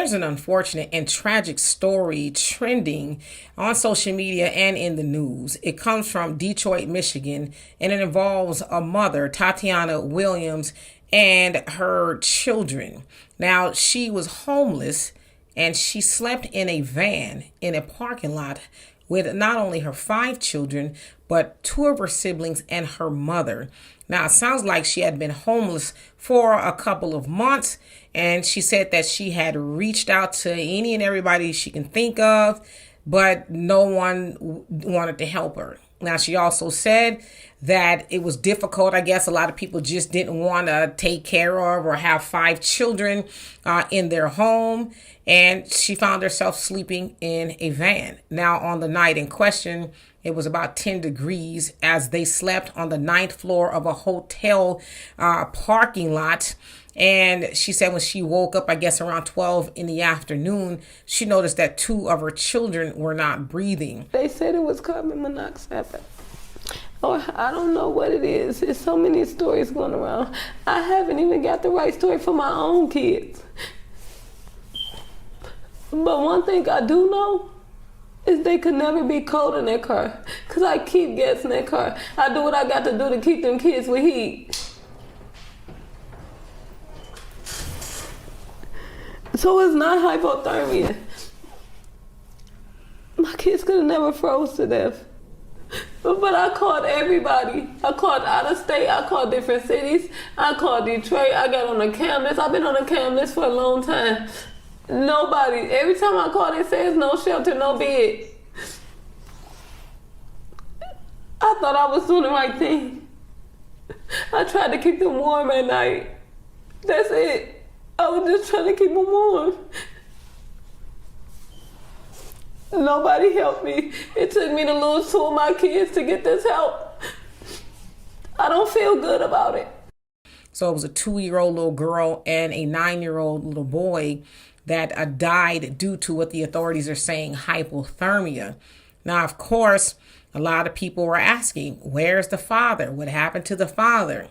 there's an unfortunate and tragic story trending on social media and in the news. It comes from Detroit, Michigan, and it involves a mother, Tatiana Williams, and her children. Now, she was homeless and she slept in a van in a parking lot with not only her 5 children, but 2 of her siblings and her mother. Now, it sounds like she had been homeless for a couple of months, and she said that she had reached out to any and everybody she can think of, but no one wanted to help her. Now, she also said that it was difficult. I guess a lot of people just didn't want to take care of or have 5 children in their home. And she found herself sleeping in a van. Now, on the night in question, it was about 10 degrees as they slept on the 9th floor of a hotel parking lot. And she said when she woke up, I guess around 12 in the afternoon, she noticed that 2 of her children were not breathing. They said it was carbon monoxide. Oh, I don't know what it is. There's so many stories going around. I haven't even got the right story for my own kids. But one thing I do know is they could never be cold in that car, because I keep gas in that car. I do what I got to do to keep them kids with heat. So it's not hypothermia. My kids could have never froze to death. But I called everybody. I called out of state. I called different cities. I called Detroit. I got on a cam list. I've been on a cam list for a long time. Nobody. Every time I call, they say it's no shelter, no bed. I thought I was doing the right thing. I tried to keep them warm at night. That's it. I was just trying to keep them warm. Nobody helped me. It took me to lose 2 of my kids to get this help. I don't feel good about it. So it was a 2-year-old little girl and a 9-year-old little boy that died due to what the authorities are saying, hypothermia. Now, of course, a lot of people were asking, where's the father? What happened to the father?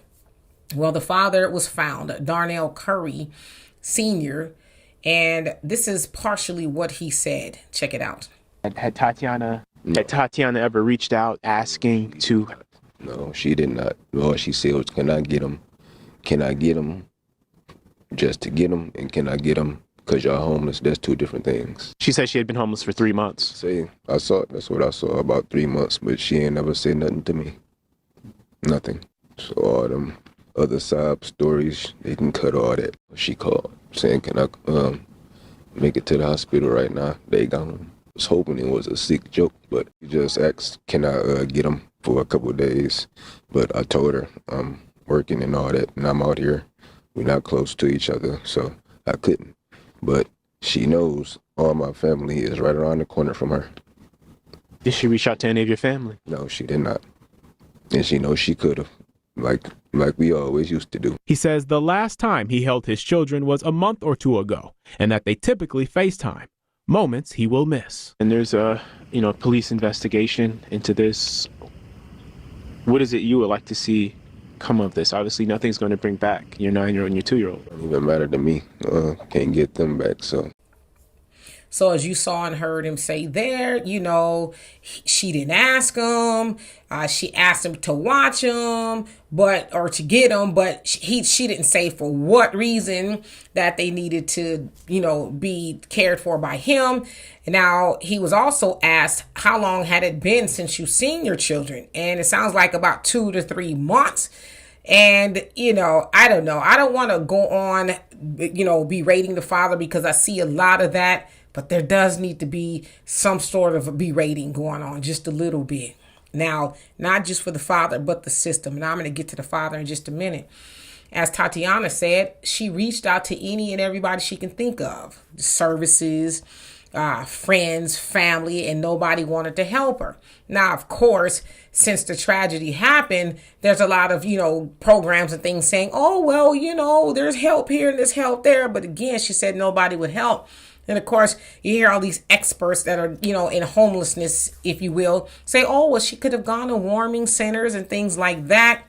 Well, the father was found, Darnell Curry Sr., and this is partially what he said. Check it out. Had Tatiana ever reached out asking to? No, she did not. All she said was, can I get him? Can I get him just to get him? And can I get him because y'all homeless? That's 2 different things. She said she had been homeless for 3 months. Say, I saw it. That's what I saw, about 3 months. But she ain't never said nothing to me. Nothing. So all them other sob stories, they can cut all that. She called saying, can I make it to the hospital right now? They gone. I was hoping it was a sick joke, but he just asked, can I get him for a couple of days? But I told her I'm working and all that, and I'm out here. We're not close to each other, so I couldn't. But she knows all my family is right around the corner from her. Did she reach out to any of your family? No, she did not. And she knows she could have, like we always used to do. He says the last time he held his children was a month or 2 ago, and that they typically FaceTime, moments he will miss. And there's a, police investigation into this. What is it you would like to see come of this? Obviously, nothing's going to bring back your 9-year-old and your 2-year-old. It doesn't even matter to me. Can't get them back, so. So as you saw and heard him say there, she didn't ask him. She asked him to watch him, or to get him, but she didn't say for what reason that they needed to, be cared for by him. And now he was also asked, how long had it been since you've seen your children? And it sounds like about 2 to 3 months. And, I don't know. I don't want to go on, berating the father, because I see a lot of that. But there does need to be some sort of a berating going on, just a little bit. Now, not just for the father, but the system. Now, I'm going to get to the father in just a minute. As Tatiana said, she reached out to any and everybody she can think of. Services, friends, family, and nobody wanted to help her. Now, of course, since the tragedy happened, there's a lot of, programs and things saying, oh, well, there's help here and there's help there. But again, she said nobody would help. And of course, you hear all these experts that are, in homelessness, if you will, say, oh, well, she could have gone to warming centers and things like that.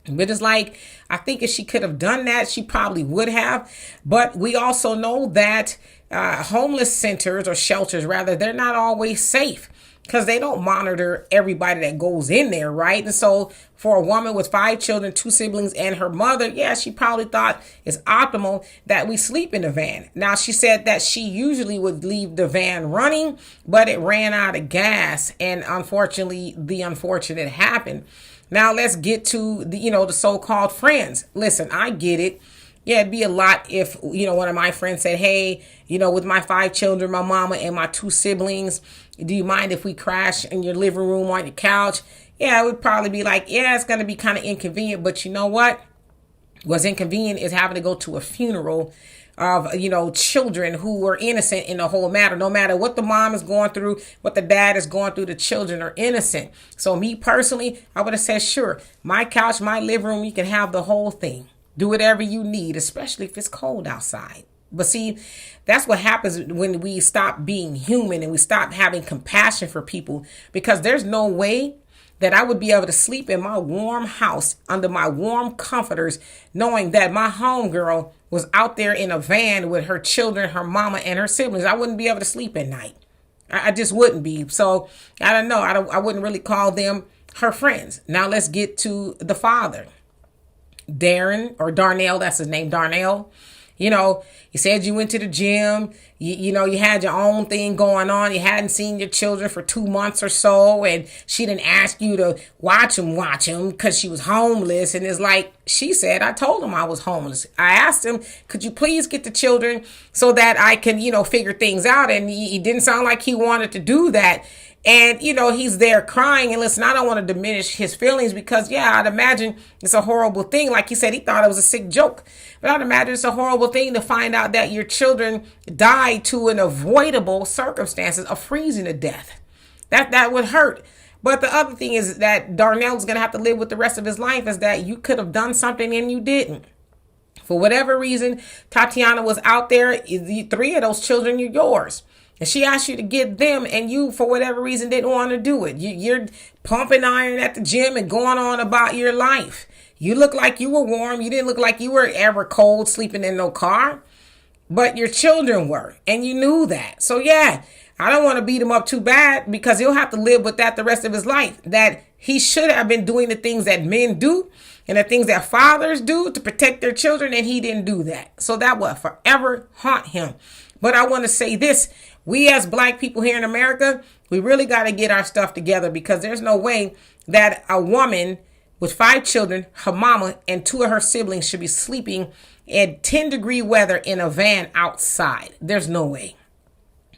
But it's like, I think if she could have done that, she probably would have. But we also know that homeless centers, or shelters rather, they're not always safe because they don't monitor everybody that goes in there, right? And so for a woman with 5 children, 2 siblings, and her mother, yeah, she probably thought it's optimal that we sleep in the van. Now, she said that she usually would leave the van running, but it ran out of gas. And unfortunately, the unfortunate happened. Now let's get to the so-called friends. Listen, I get it. Yeah, it'd be a lot if, one of my friends said, hey, with my 5 children, my mama and my 2 siblings, do you mind if we crash in your living room on your couch? Yeah, it would probably be like, yeah, it's going to be kind of inconvenient. But you know what? What's inconvenient is having to go to a funeral of, children who were innocent in the whole matter. No matter what the mom is going through, what the dad is going through, the children are innocent. So me personally, I would have said, sure, my couch, my living room, you can have the whole thing. Do whatever you need, especially if it's cold outside. But see, that's what happens when we stop being human and we stop having compassion for people, because there's no way that I would be able to sleep in my warm house under my warm comforters, knowing that my homegirl was out there in a van with her children, her mama, and her siblings. I wouldn't be able to sleep at night. I just wouldn't be. So I don't know. I wouldn't really call them her friends. Now let's get to the father. Darren, or Darnell, that's his name, Darnell. You said you went to the gym, you had your own thing going on. You hadn't seen your children for 2 months or so. And she didn't ask you to watch them because she was homeless. And it's like she said, I told him I was homeless. I asked him, could you please get the children so that I can, figure things out? And he didn't sound like he wanted to do that. And, he's there crying. And listen, I don't want to diminish his feelings because, yeah, I'd imagine it's a horrible thing. Like he said, he thought it was a sick joke. But I'd imagine it's a horrible thing to find out that your children died to an avoidable circumstances of freezing to death. That would hurt. But the other thing is that Darnell's going to have to live with the rest of his life is that you could have done something and you didn't. For whatever reason, Tatiana was out there. 3 of those children are yours. And she asked you to get them, and you, for whatever reason, didn't want to do it. You're pumping iron at the gym and going on about your life. You look like you were warm. You didn't look like you were ever cold, sleeping in no car. But your children were, and you knew that. So, yeah, I don't want to beat him up too bad because he'll have to live with that the rest of his life. That he should have been doing the things that men do and the things that fathers do to protect their children, and he didn't do that. So that will forever haunt him. But I want to say this. We as Black people here in America, we really got to get our stuff together, because there's no way that a woman with 5 children, her mama, and 2 of her siblings should be sleeping in 10-degree weather in a van outside. There's no way.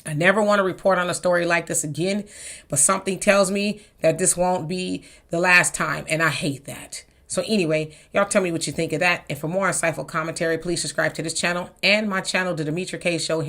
I never want to report on a story like this again, but something tells me that this won't be the last time, and I hate that. So anyway, y'all tell me what you think of that. And for more insightful commentary, please subscribe to this channel and my channel, The Demetra Kaye Show.